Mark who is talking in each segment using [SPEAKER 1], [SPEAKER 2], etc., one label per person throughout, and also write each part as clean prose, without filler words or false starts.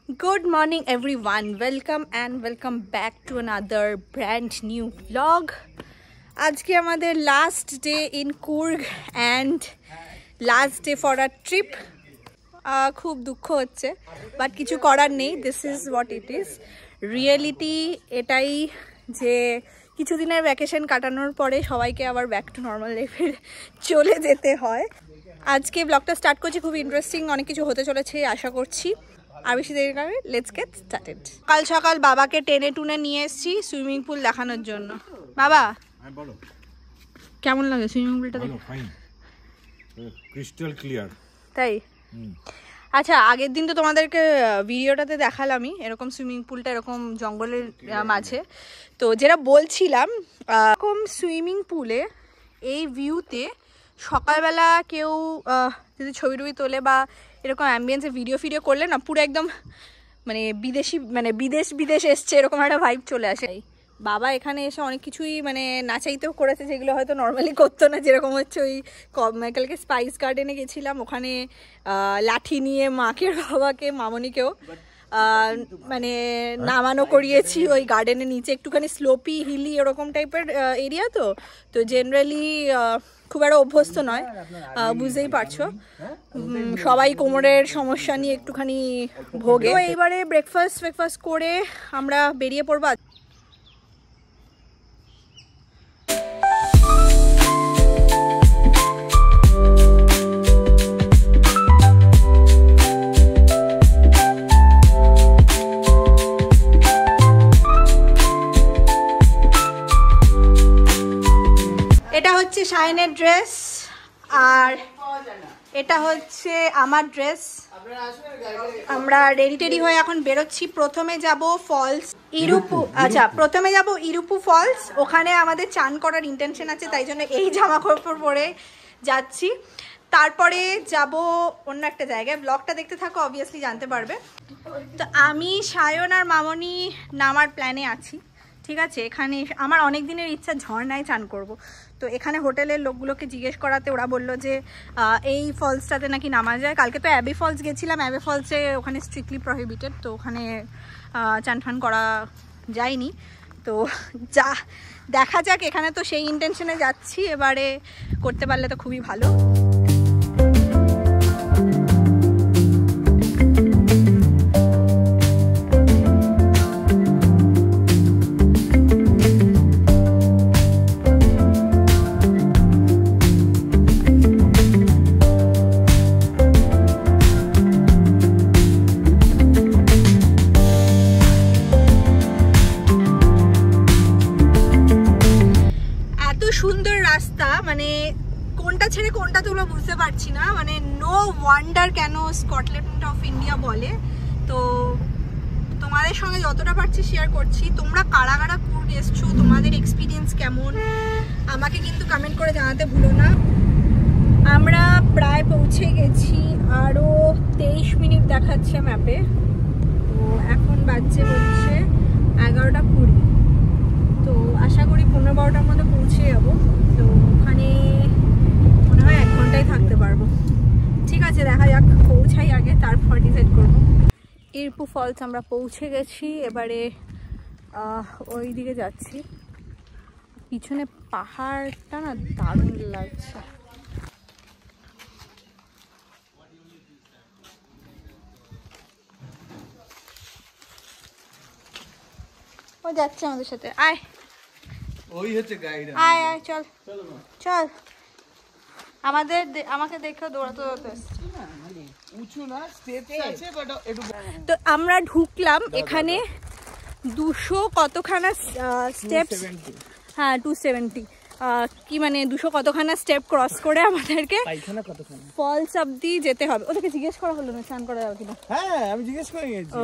[SPEAKER 1] Good morning everyone, welcome back to another brand new vlog. আজকে আমাদের last day in Coorg and last day for a trip. খুব দুঃখ হচ্ছে but কিছু করার নেই, this is what it is. Reality এটাই যে কিছুদিনের ভ্যাকেশন কাটানোর পরে সবাইকে আবার ব্যাক টু নর্মাল লাইফে চলে যেতে হয়। আজকে ব্লগটা স্টার্ট করছি, খুব ইন্টারেস্টিং অনেক কিছু হতে চলেছে আশা করছি। আর বেশি দেরি করে লেটস গেট স্টার্টেড। কাল সকাল বাবাকে টেনে টুনে নিয়ে এসেছি সুইমিং পুল দেখানোর জন্য। বাবা কেমন লাগে সুইমিং পুলটা?
[SPEAKER 2] Fine, crystal clear.
[SPEAKER 1] তাই? আচ্ছা, আগের দিন তো তোমাদেরকে ভিডিওটাতে দেখালামই এরকম সুইমিং পুলটা এরকম জঙ্গলের মাঝে। তো যেটা বলছিলাম, এরকম সুইমিং পুলে এই ভিউতে সকালবেলা কেউ যদি ছবি টবি তোলে বা এরকম অ্যাম্বিয়েন্সে ভিডিও করলে না, পুরো একদম মানে বিদেশি, মানে বিদেশ এসছে এরকম একটা ভাইব চলে আসে। বাবা এখানে এসে অনেক কিছুই মানে নাচাইতেও করেছে যেগুলো হয়তো নর্মালি করতো না, যেরকম হচ্ছে ওই কালকে স্পাইস গার্ডেনে গেছিলাম, ওখানে লাঠি নিয়ে মাকে বাবাকে মামনিকেও মানে নামানো করিয়েছি ওই গার্ডেনের নিচে। একটুখানি স্লোপি হিলি এরকম টাইপের এরিয়া, তো জেনারেলি খুব একটা অভ্যস্ত নয়, বুঝতেই পারছো। সবাই কোমরের সমস্যা নিয়ে একটুখানি ভোগে। তো এইবারে ব্রেকফাস্ট করে আমরা বেরিয়ে পড়বো। এটা হচ্ছে শাইনের ড্রেস আর এটা হচ্ছে আমার ড্রেস। আমরা রেডি হয়ে এখন বেরোচ্ছি। প্রথমে যাব ফলস ইরুপু। আচ্ছা, প্রথমে যাব ইরুপু ফলস, ওখানে আমাদের চান করার ইন্টেনশন আছে, তাই জন্য এই জামা কাপড় পরে যাচ্ছি। তারপরে যাব অন্য একটা জায়গায়, ব্লগটা দেখতে থাকো, অবভিয়াসলি জানতে পারবে। তো আমি সায়ন আর মামনি নামার প্ল্যানে আছি, ঠিক আছে। এখানে আমার অনেক দিনের ইচ্ছা ঝর্ণায় চান করব। তো এখানে হোটেলের লোকগুলোকে জিজ্ঞেস করাতে ওরা বললো যে এই ফলসটাতে নাকি নামা যায়। কালকে তো অ্যাবে ফলস গেছিলাম, অ্যাবে ফলসে ওখানে স্ট্রিক্টলি প্রহিবিটেড, তো ওখানে চান ফান করা যায়নি। তো যা দেখা যাক, এখানে তো সেই ইন্টেনশনে যাচ্ছি, এবারে করতে পারলে তো খুবই ভালো। সুন্দর রাস্তা, মানে কোনটা ছেড়ে কোনটা তোমরা বুঝতে পারছি না, মানে নো ওয়ান্ডার কেন স্কটল্যান্ড অফ ইন্ডিয়া বলে। তো তোমাদের সঙ্গে যতটা পারছি শেয়ার করছি। তোমরা কারা কারা কুর্গ এসছো, তোমাদের এক্সপিরিয়েন্স কেমন আমাকে কিন্তু কমেন্ট করে জানাতে ভুলো না। আমরা প্রায় পৌঁছে গেছি, আরও 23 মিনিট দেখাচ্ছে ম্যাপে। তো এখন বাজছে হচ্ছে 11:20। তো আশা করি 15-12টার মধ্যে পৌঁছে যাবো। তো ওখানে মনে হয় 1 ঘন্টায় থাকতে পারবো। ঠিক আছে, দেখা যাক, পৌঁছাই আগে, তারপর ডিসাইড করবো। ইরপু ফলস আমরা পৌঁছে গেছি, এবারে ওই দিকে যাচ্ছি। পিছনে পাহাড়টা না দারুণ লাগছে। ও যাচ্ছে আমাদের সাথে, আয়
[SPEAKER 2] ওই হচ্ছে গাইড।
[SPEAKER 1] আয় চল চল। আমাকে দেখে দৌড়াতে
[SPEAKER 2] উঁচু না, স্টেপস আছে বাট একটু।
[SPEAKER 1] তো আমরা ঢুকলাম এখানে 200 কতখানা স্টেপস, হ্যাঁ 270, কি মানে 200 কতখানা স্টেপ ক্রস করে আমাদেরকে ফলস অবধি যেতে হবে। ওদেরকে জিজ্ঞেস করা হলো না স্নান করা যাবে কিনা?
[SPEAKER 2] হ্যাঁ, আমি জিজ্ঞেস করে গেছি।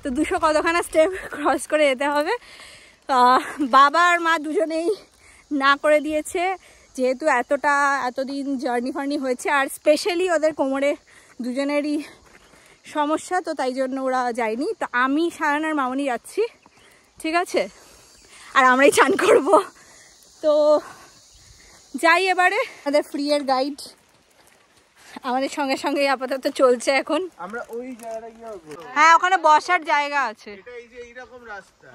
[SPEAKER 1] তো 200 কতখানা স্টেপ ক্রস করে যেতে হবে। বাবা আর মা দুজনেই না করে দিয়েছে, যেহেতু এতদিন জার্নি ফার্নি হয়েছে, আর স্পেশালি ওদের কোমরে দুজনেরই সমস্যা, তো তাই জন্য ওরা যায়নি। তো আমি সায়ন আর মামনি যাচ্ছি, ঠিক আছে, আর আমরাই চান করব। তো যাই এবারে। আমাদের ফ্রি এর গাইড আমাদের সঙ্গে সঙ্গে আপাতত চলছে এখন।
[SPEAKER 2] আমরা ওই জায়গাটা গিয়ে হবে।
[SPEAKER 1] হ্যাঁ ওখানে বসার জায়গা আছে।
[SPEAKER 2] এটা এই যে এইরকম রাস্তা।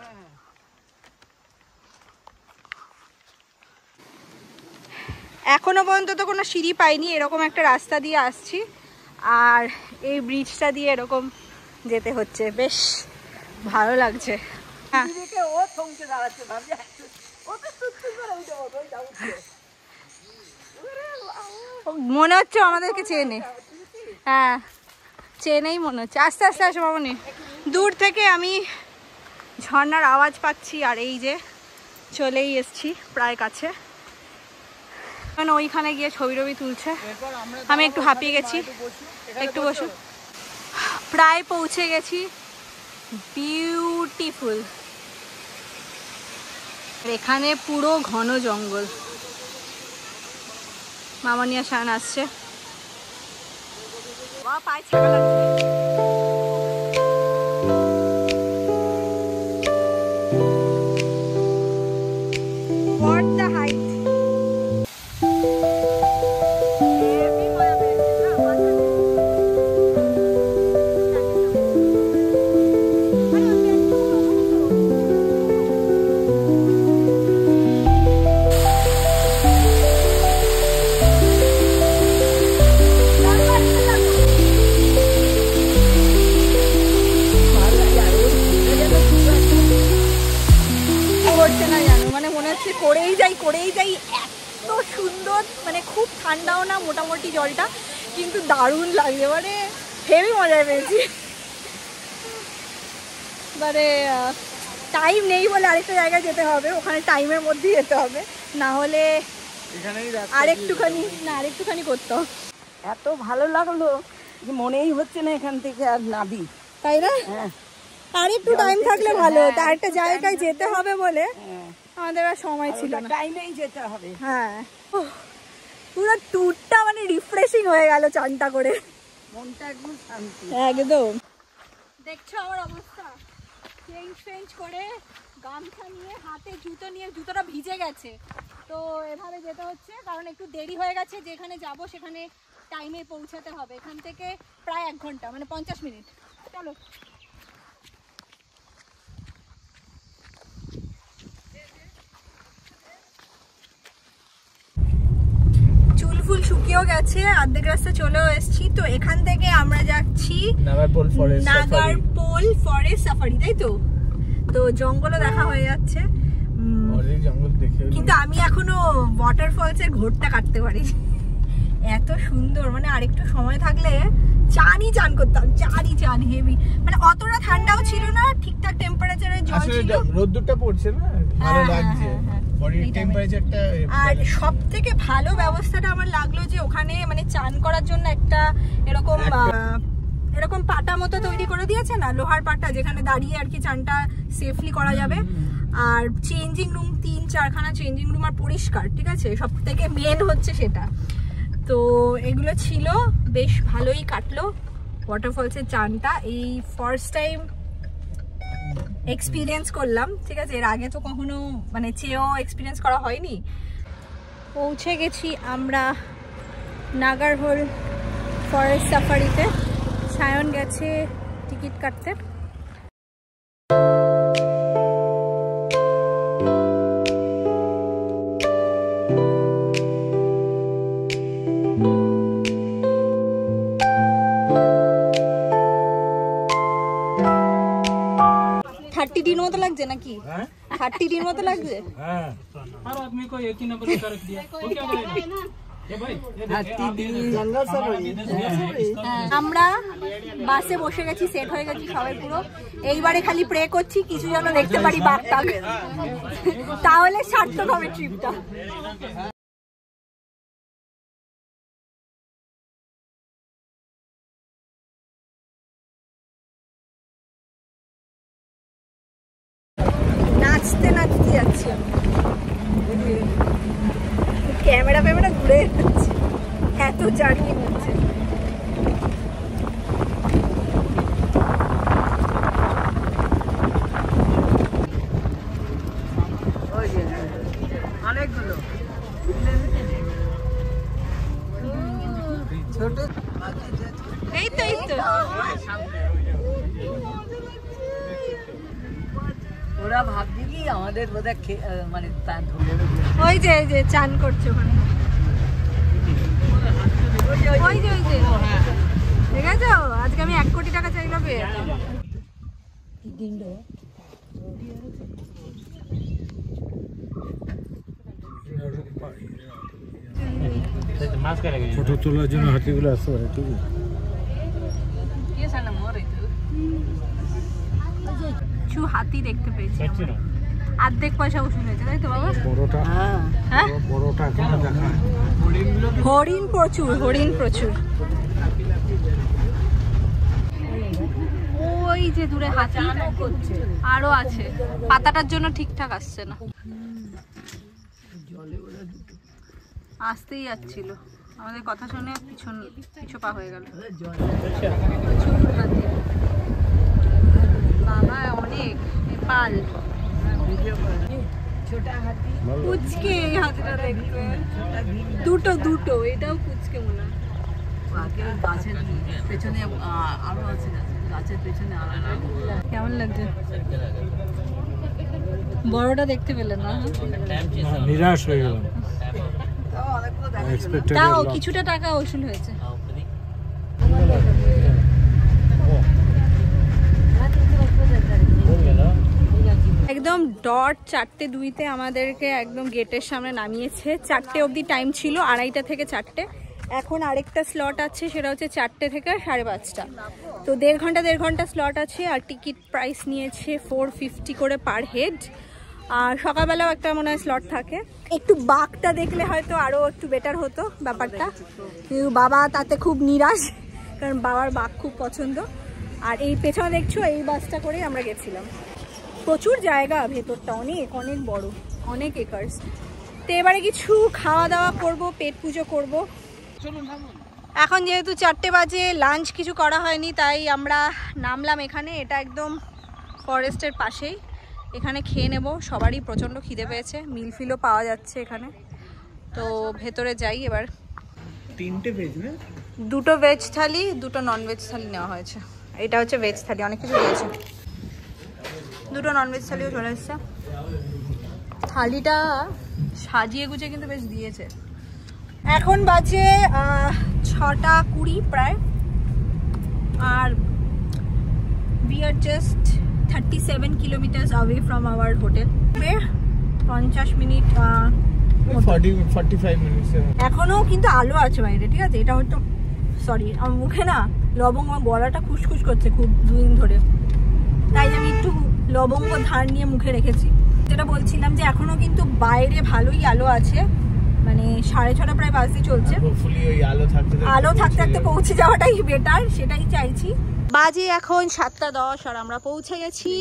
[SPEAKER 1] এখনো পর্যন্ত তো কোনো সিঁড়ি পাইনি, এরকম একটা রাস্তা দিয়ে আসছি আর এই ব্রিজটা দিয়ে এরকম যেতে হচ্ছে, বেশ ভালো লাগছে। হ্যাঁ মনে হচ্ছে আমাদেরকে চেনে, হ্যাঁ চেনেই মনে হচ্ছে। আস্তে আস্তে আসো মামনি। দূর থেকে আমি ঝর্ণার আওয়াজ পাচ্ছি আর এই যে চলেই এসছি প্রায় কাছে। মানে ওইখানে গিয়ে ছবি টবি তুলছে, আমি একটু হাঁপিয়ে গেছি, একটু বসু। প্রায় পৌঁছে গেছি। বিউটিফুল। এখানে পুরো ঘন জঙ্গল। মামানিয়া শান আসছে, পায়ে ছাগা লাগছে। What the height? করেই যাই। এত সুন্দর, মানে খুব ঠান্ডাও না মোটামুটি জলটা, কিন্তু দারুণ লাগছে, মানে হেভি মজা পেয়েছি। মানে টাইম নেই বলে আরেকটা জায়গায় যেতে হবে, ওখানে টাইমের মধ্যেই যেতে হবে, না হলে আরেকটুখানি করতে হবে।
[SPEAKER 3] এত ভালো লাগলো যে মনেই হচ্ছে না এখান থেকে আর নাবি,
[SPEAKER 1] তাই না? আর একটু টাইম থাকলে ভালো হতো, আরেকটা জায়গায় যেতে হবে বলে আমাদের আর সময় ছিল না,
[SPEAKER 3] টাইমেই যেতে হবে।
[SPEAKER 1] হ্যাঁ পুরো ট্যুরটা মানে রিফ্রেশিং হয়ে গেল চানটা করে,
[SPEAKER 3] মনটা একদম শান্তি।
[SPEAKER 1] একদম। দেখছো আমার অবস্থা, চেঞ্জ করে গামছা নিয়ে হাতে জুতো নিয়ে, জুতোটা ভিজে গেছে, তো এভাবে যেতে হচ্ছে কারণ একটু দেরি হয়ে গেছে। যেখানে যাব সেখানে টাইমে পৌঁছাতে হবে, এখান থেকে প্রায় 1 ঘন্টা, মানে 50 মিনিট। চলো ফুল শুকিয়েও গেছে, অর্ধেক রাস্তা চলেও এসেছি। তো এখান থেকে আমরা যাচ্ছি নাগারপোল ফরেস্ট সাফারি, তাই তো? তো জঙ্গলও দেখা হয়ে যাচ্ছে, কিন্তু আমি এখনো ওয়াটারফলস এর ঘোরটা কাটতে পারি। এত সুন্দর, মানে আরেকটু সময় থাকলে চান করতাম, চান হেভি। মানে অতটা ঠান্ডাও ছিল না, ঠিকঠাক টেম্পারেচারের জল ছিল,
[SPEAKER 2] রোদ্দুরটা পড়ছে না, ভালো লাগছে।
[SPEAKER 1] আর সব থেকে ভালো ব্যবস্থাটা আমার লাগলো যে ওখানে মানে চান করার জন্য একটা এরকম পাটা মতো তৈরি করে দিয়েছে না, লোহার পাটা, যেখানে দাঁড়িয়ে আর কি চানটা সেফলি করা যাবে। আর চেঞ্জিং রুম 3-4খানা চেঞ্জিং রুম, আর পরিষ্কার, ঠিক আছে, সব থেকে মেন হচ্ছে সেটা। তো এগুলো ছিল, বেশ ভালোই কাটলো ওয়াটারফলসের চানটা। এই ফার্স্ট টাইম এক্সপিরিয়েন্স করলাম, ঠিক আছে, এর আগে তো কখনো মানে চেয়েও এক্সপিরিয়েন্স করা হয়নি। পৌঁছে গেছি আমরা নাগারহোল ফরেস্ট সাফারিতে। সায়ন গেছে টিকিট কাটতে। दिन मत लगे ना कि 30 दिन मत लगे। हर आदमी को एक ही नंबर का रख दिया, वो क्या करेगा? আমরা বাসে বসে গেছি, সেট হয়ে গেছি সবাই পুরো। এইবারে খালি প্রে করছি কিছু যেন দেখতে পারি বাঘটাক, তাহলে সার্থক হবে ট্রিপটা। নাচতে নাচতে যাচ্ছি, ক্যামেরা ঘুরে যাচ্ছে, এত জার্নি হচ্ছে।
[SPEAKER 3] অনেকগুলো ছোট ভাবছি কি আমাদের বোধহয় মানে
[SPEAKER 1] ওই যে চান করছে ওখানে, ওই যে ঠিক আছে। আজকে আমি 1 কোটি টাকা চাইলে পেয়ে
[SPEAKER 2] ফটো তোলার জন্য হাতিগুলো আসতে পারে, ঠিক আছে।
[SPEAKER 1] কিছু হাতি দেখতে পেয়েছি, অর্ধেক পয়সা উসুল হয়েছে, তাই তো বাবা?
[SPEAKER 2] বড়টা,
[SPEAKER 1] হ্যাঁ
[SPEAKER 2] বড়টা এখনো দেখা হয়।
[SPEAKER 1] হরিণ প্রচুর। ওই যে দূরে হাতি আরো আছে, পাতাটার জন্য ঠিকঠাক আসছে না, আসতেই যাচ্ছিল, আমাদের কথা শুনে পিছু পা হয়ে গেল। বাবা অনেক নেপাল কুচকে, এই হাতিটা দেখবে দুটো এটাও কুচকে মনে হয়।
[SPEAKER 3] গাছের পেছনে আরো আছে, গাছের পেছনে
[SPEAKER 1] কেমন লাগছে? বড়টা দেখতে পেলে না?
[SPEAKER 2] নিরাশ হয়ে গেলাম।
[SPEAKER 1] তাও কিছুটা টাকা ওসুল হয়েছে। একদম ডট 4:02 আমাদেরকে একদম গেটের সামনে নামিয়েছে। 4টে অবধি টাইম ছিল, 2:30 থেকে 4টে। এখন আরেকটা স্লট আছে, সেটা হচ্ছে 4টে থেকে 5:30। তো 1.5 ঘন্টা স্লট আছে। আর টিকিট প্রাইস নিয়েছে 450 করে পার হেড। আর সকালবেলাও একটা মনে হয় স্লট থাকে। একটু বাঘটা দেখলে হয়তো আরও একটু বেটার হতো ব্যাপারটা, কিন্তু বাবা তাতে খুব নিরাশ, কারণ বাবার বাঘ খুব পছন্দ। আর এই পেছনে দেখছো, এই বাসটা করেই আমরা গেছিলাম। প্রচুর জায়গা, ভেতরটা অনেক বড়, অনেক একার্স। তো এবারে কিছু খাওয়া দাওয়া করব, পেট পুজো করব। এখন যেহেতু 4টে বাজে, লাঞ্চ কিছু করা হয়নি, তাই আমরা নামলাম এখানে। এটা একদম ফরেস্টের পাশেই, এখানে খেয়ে নেব। সবারই প্রচণ্ড খিদে পেয়েছে, মিলফিলও পাওয়া যাচ্ছে এখানে। তো ভেতরে যাই এবার।
[SPEAKER 2] 3টে ভেজ না,
[SPEAKER 1] 2টো ভেজ থালি, 2টো ননভেজ থালি নেওয়া হয়েছে। এটা হচ্ছে ভেজ থালি, অনেক কিছু দিয়েছে। 2টো ননভেজ থালিও চলে এসছে। থালিটা সাজিয়ে গুছিয়ে কিন্তু বেশ দিয়েছে। এখন বাজে 6:20 প্রায়। আর we are just 37 kilometers away from our hotel. 50 minute
[SPEAKER 2] 45 minute
[SPEAKER 1] এখনো কিন্তু আলো আছে বাইরে, ঠিক আছে। এটা হয়তো সরি, আমার মুখে না লবঙ্গ, আমার গলাটা খুশখুশ করছে খুব 2 দিন ধরে, তাই আমি একটু লবঙ্গ ধার নিয়ে মুখে রেখেছি। যেটা বলছিলাম যে এখনো কিন্তু বাইরে ভালোই আলো আছে, মানে 6:30 প্রায় বাজতে চলছে। আলো থাকতে থাকতে পৌঁছে যাওয়াটাই বেটার, সেটাই চাইছি। বাজে এখন 7:10 আর আমরা পৌঁছে গেছি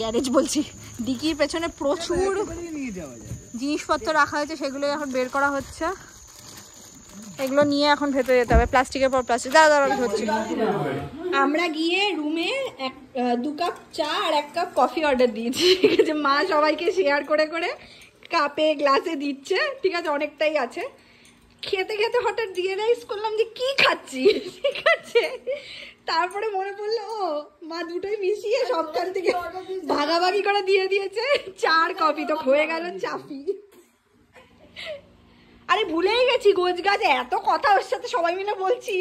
[SPEAKER 1] গ্যারেজ বলছি, ডিকির পেছনে প্রচুর জিনিসপত্র রাখা হয়েছে, সেগুলো এখন বের করা হচ্ছে। এগুলো নিয়ে এখন ভেতরে যেতে হবে, প্লাস্টিকের পর প্লাস্টিক। দাঁড়া হচ্ছে। আমরা গিয়ে রুমে 2 কাপ চা আর 1 কাপ কফি অর্ডার দিয়েছি, ঠিক আছে। মা সবাইকে শেয়ার করে কাপে গ্লাসে দিচ্ছে, ঠিক আছে, অনেকটাই আছে। খেতে খেতে হঠাৎ রিয়েলাইজ করলাম যে কি খাচ্ছি, ঠিক আছে। তারপরে মনে পড়লো, ও মা দুটোই মিশিয়ে সবখান থেকে ভাগাভাগি করে দিয়ে দিয়েছে। 4 কফি তো হয়ে গেল চাপি। আরে ভুলেই গেছি, গোছ গাছ এত কথা ওর সাথে সবাই মিলে বলছি।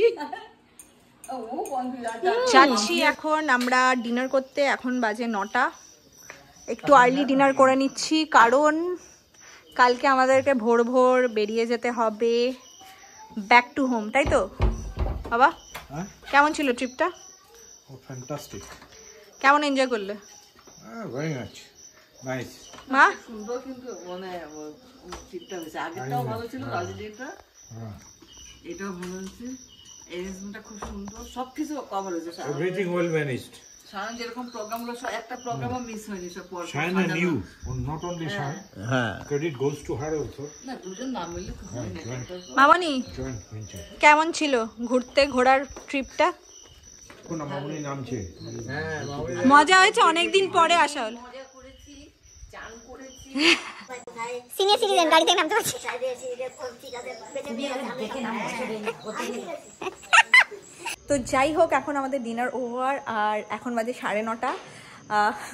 [SPEAKER 1] যাচ্ছি এখন আমরা ডিনার করতে। এখন বাজে 9টা। একটু আর্লি ডিনার করে নিচ্ছি, কারণ কালকে আমাদেরকে ভোর বেরিয়ে যেতে হবে ব্যাক টু হোম, তাই তো বাবা? কেমন ছিল ট্রিপটা?
[SPEAKER 2] ফ্যান্টাস্টিক।
[SPEAKER 1] কেমন এনজয় করলে?
[SPEAKER 2] Very much nice.
[SPEAKER 1] মা
[SPEAKER 3] সুন্দর, কিন্তু মানে ট্রিপটা হয়েছে। আগেরটাও ভালো ছিল, দার্জিলিংটা এটাও ভালো হয়েছে। অ্যারেঞ্জমেন্টটা খুব সুন্দর, সবকিছু কভার হয়েছে।
[SPEAKER 2] Everything well managed.
[SPEAKER 3] সায়ন যেরকম প্রোগ্রামগুলো, একটা প্রোগ্রামও মিস হয়নি সব পর।
[SPEAKER 2] Shine and you, not only Shine. Credit goes to her also.
[SPEAKER 3] না, দুজন না মিললে তো হয় না।
[SPEAKER 1] মামনি
[SPEAKER 2] Joint venture.
[SPEAKER 1] কেমন ছিল ঘোরার ট্রিপটা?
[SPEAKER 2] কোন মামুনি নাম ছে? হ্যাঁ,
[SPEAKER 1] মজা হয়েছে, অনেকদিন পরে আসা হলো।
[SPEAKER 3] মজা করেছি, চান করেছি।
[SPEAKER 4] সিনিয়র সিটিজেন গাড়ি থেকে নামতে পারছি।
[SPEAKER 1] তো যাই হোক, এখন আমাদের ডিনার ওভার আর এখন বাজে 9:30।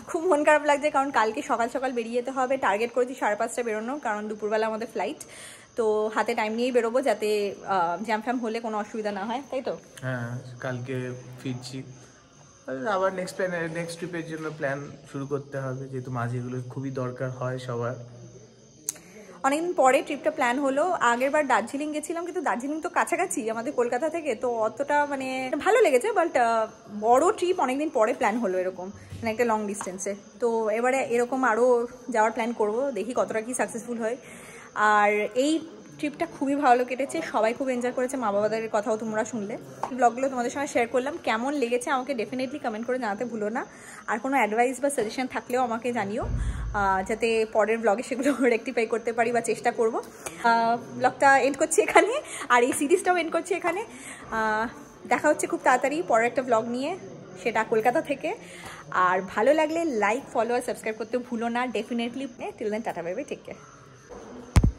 [SPEAKER 1] খুব মন খারাপ লাগছে, কারণ কালকে সকাল সকাল বেরিয়ে যেতে হবে। টার্গেট করেছি 5:30 বেরোনো, কারণ দুপুরবেলা আমাদের ফ্লাইট। তো হাতে টাইম নিয়েই বেরোবো, যাতে জ্যাম ফ্যাম হলে কোনো অসুবিধা না হয়, তাই তো?
[SPEAKER 2] হ্যাঁ, কালকে ফিরছি, আবার নেক্সট ট্রিপের জন্য প্ল্যান শুরু করতে হবে, যেহেতু মাঝে এগুলো খুবই দরকার হয় সবার।
[SPEAKER 1] অনেকদিন পরে ট্রিপটা প্ল্যান হলো। আগের বার দার্জিলিং গেছিলাম, কিন্তু দার্জিলিং তো কাছাকাছি আমাদের কলকাতা থেকে, তো অতটা মানে ভালো লেগেছে, বাট বড় ট্রিপ অনেকদিন পরে প্ল্যান হলো এরকম, মানে একটা লং ডিস্টেন্সে। তো এবারে এরকম আরও যাওয়ার প্ল্যান করব, দেখি কতটা কি সাকসেসফুল হয়। আর এই ট্রিপটা খুবই ভালো কেটেছে, সবাই খুব এনজয় করেছে, মা বাবাদের কথাও তোমরা শুনলে। ব্লগগুলো তোমাদের সঙ্গে শেয়ার করলাম, কেমন লেগেছে আমাকে ডেফিনেটলি কমেন্ট করে জানাতে ভুলো না। আর কোনো অ্যাডভাইস বা সাজেশন থাকলেও আমাকে জানিও, যাতে পরের ব্লগে সেগুলো রেকটিফাই করতে পারি বা চেষ্টা করব। ব্লগটা এন্ড করছি এখানে, আর এই সিরিজটাও এন্ড করছি এখানে। দেখা হচ্ছে খুব তাড়াতাড়ি পরের একটা ব্লগ নিয়ে, সেটা কলকাতা থেকে। আর ভালো লাগলে লাইক, ফলো আর সাবস্ক্রাইব করতে ভুলো না definitely. Till then tata, bye bye, take care.